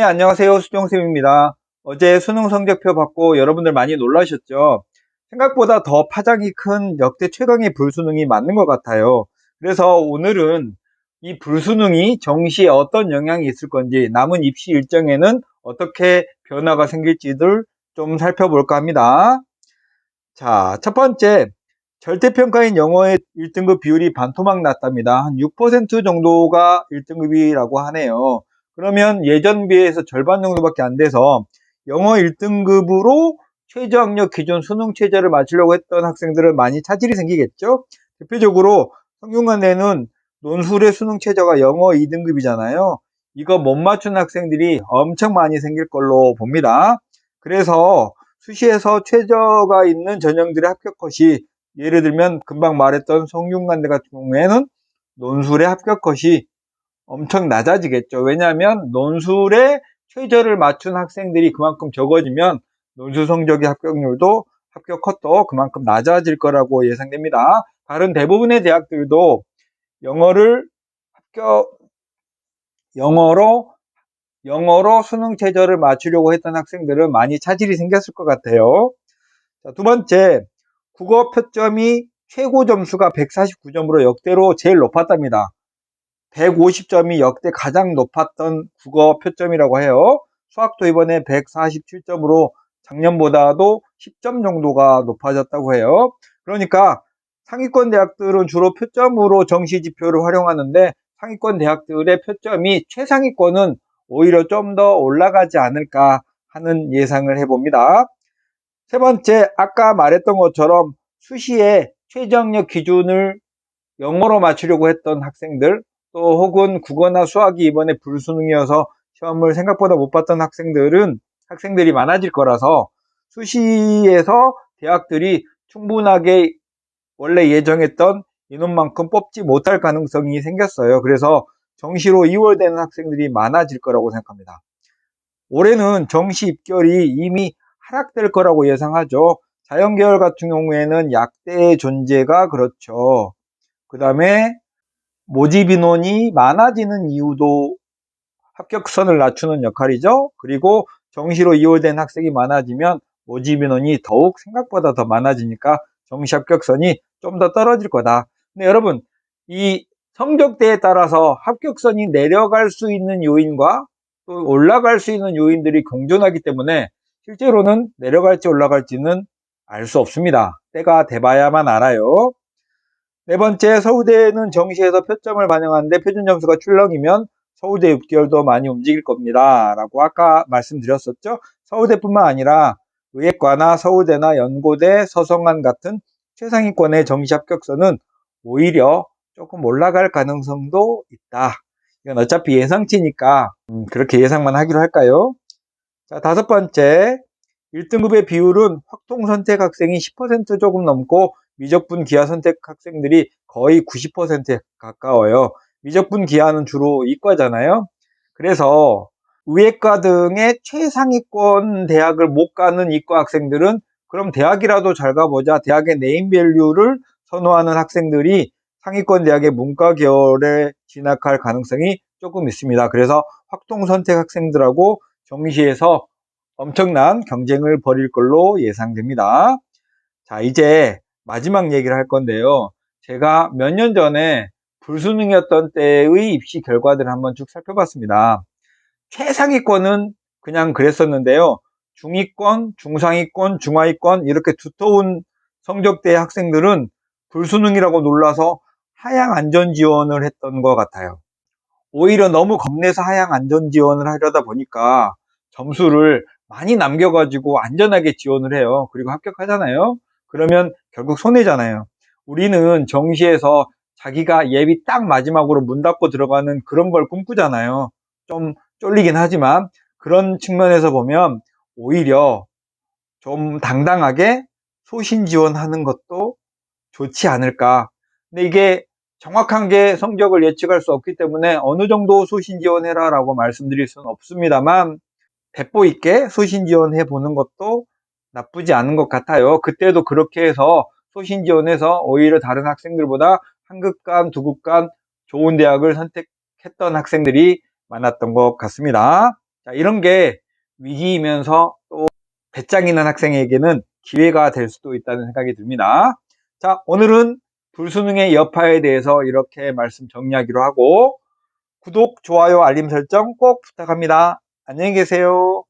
안녕하세요. 수정쌤입니다. 어제 수능 성적표 받고 여러분들 많이 놀라셨죠? 생각보다 더 파장이 큰 역대 최강의 불수능이 맞는 것 같아요. 그래서 오늘은 이 불수능이 정시에 어떤 영향이 있을 건지, 남은 입시 일정에는 어떻게 변화가 생길지를 좀 살펴볼까 합니다. 자, 첫 번째, 절대평가인 영어의 1등급 비율이 반토막 났답니다. 한 6% 정도가 1등급이라고 하네요. 그러면 예전 비해서 절반 정도밖에 안 돼서 영어 1등급으로 최저학력 기준 수능 최저를 맞추려고 했던 학생들은 많이 차질이 생기겠죠? 대표적으로 성균관대는 논술의 수능 최저가 영어 2등급이잖아요. 이거 못 맞춘 학생들이 엄청 많이 생길 걸로 봅니다. 그래서 수시에서 최저가 있는 전형들의 합격 컷이, 예를 들면 금방 말했던 성균관대 같은 경우에는 논술의 합격 컷이 엄청 낮아지겠죠. 왜냐하면 논술에 최저를 맞춘 학생들이 그만큼 적어지면 논술 성적의 합격 컷도 그만큼 낮아질 거라고 예상됩니다. 다른 대부분의 대학들도 영어를 합격 영어로 수능 최저를 맞추려고 했던 학생들은 많이 차질이 생겼을 것 같아요. 자, 두 번째, 국어 표점이 최고 점수가 149점으로 역대로 제일 높았답니다. 150점이 역대 가장 높았던 국어 표점이라고 해요. 수학도 이번에 147점으로 작년보다도 10점 정도가 높아졌다고 해요. 그러니까 상위권 대학들은 주로 표점으로 정시 지표를 활용하는데, 상위권 대학들의 표점이 최상위권은 오히려 좀 더 올라가지 않을까 하는 예상을 해봅니다. 세 번째, 아까 말했던 것처럼 수시에 최저학력 기준을 영어로 맞추려고 했던 학생들, 또 혹은 국어나 수학이 이번에 불수능이어서 시험을 생각보다 못 봤던 학생들이 많아질 거라서 수시에서 대학들이 충분하게 원래 예정했던 인원만큼 뽑지 못할 가능성이 생겼어요. 그래서 정시로 이월되는 학생들이 많아질 거라고 생각합니다. 올해는 정시 입결이 이미 하락될 거라고 예상하죠. 자연계열 같은 경우에는 약대의 존재가 그렇죠. 그 다음에 모집 인원이 많아지는 이유도 합격선을 낮추는 역할이죠. 그리고 정시로 이월된 학생이 많아지면 모집 인원이 더욱 생각보다 더 많아지니까 정시 합격선이 좀 더 떨어질 거다. 근데 여러분, 이 성적대에 따라서 합격선이 내려갈 수 있는 요인과 또 올라갈 수 있는 요인들이 공존하기 때문에 실제로는 내려갈지 올라갈지는 알 수 없습니다. 때가 돼봐야만 알아요. 네 번째, 서울대는 정시에서 표점을 반영하는데 표준 점수가 출렁이면 서울대 6개월도 많이 움직일 겁니다. 라고 아까 말씀드렸었죠. 서울대뿐만 아니라 의예과나 서울대나 연고대, 서성한 같은 최상위권의 정시 합격선은 오히려 조금 올라갈 가능성도 있다. 이건 어차피 예상치니까 그렇게 예상만 하기로 할까요? 자, 다섯 번째, 1등급의 비율은 확통 선택 학생이 10% 조금 넘고 미적분 기하 선택 학생들이 거의 90%에 가까워요. 미적분 기하는 주로 이과잖아요. 그래서 의예과 등의 최상위권 대학을 못 가는 이과 학생들은 그럼 대학이라도 잘 가보자, 대학의 네임밸류를 선호하는 학생들이 상위권 대학의 문과 계열에 진학할 가능성이 조금 있습니다. 그래서 확통 선택 학생들하고 정시에서 엄청난 경쟁을 벌일 걸로 예상됩니다. 자, 이제 마지막 얘기를 할 건데요. 제가 몇 년 전에 불수능이었던 때의 입시 결과들을 한번 쭉 살펴봤습니다. 최상위권은 그냥 그랬었는데요. 중위권, 중상위권, 중하위권 이렇게 두터운 성적대의 학생들은 불수능이라고 놀라서 하향 안전 지원을 했던 것 같아요. 오히려 너무 겁내서 하향 안전 지원을 하려다 보니까 점수를 많이 남겨가지고 안전하게 지원을 해요. 그리고 합격하잖아요. 그러면 결국 손해잖아요. 우리는 정시에서 자기가 예비 딱 마지막으로 문 닫고 들어가는 그런 걸 꿈꾸잖아요. 좀 쫄리긴 하지만 그런 측면에서 보면 오히려 좀 당당하게 소신 지원하는 것도 좋지 않을까. 근데 이게 정확한 게 성적을 예측할 수 없기 때문에 어느 정도 소신 지원해라 라고 말씀드릴 수는 없습니다만, 배포 있게 소신 지원해 보는 것도 나쁘지 않은 것 같아요. 그때도 그렇게 해서 소신 지원해서 오히려 다른 학생들보다 한 급간, 두 급간 좋은 대학을 선택했던 학생들이 많았던 것 같습니다. 자, 이런 게 위기이면서 또 배짱 있는 학생에게는 기회가 될 수도 있다는 생각이 듭니다. 자, 오늘은 불수능의 여파에 대해서 이렇게 말씀 정리하기로 하고 구독, 좋아요, 알림 설정 꼭 부탁합니다. 안녕히 계세요.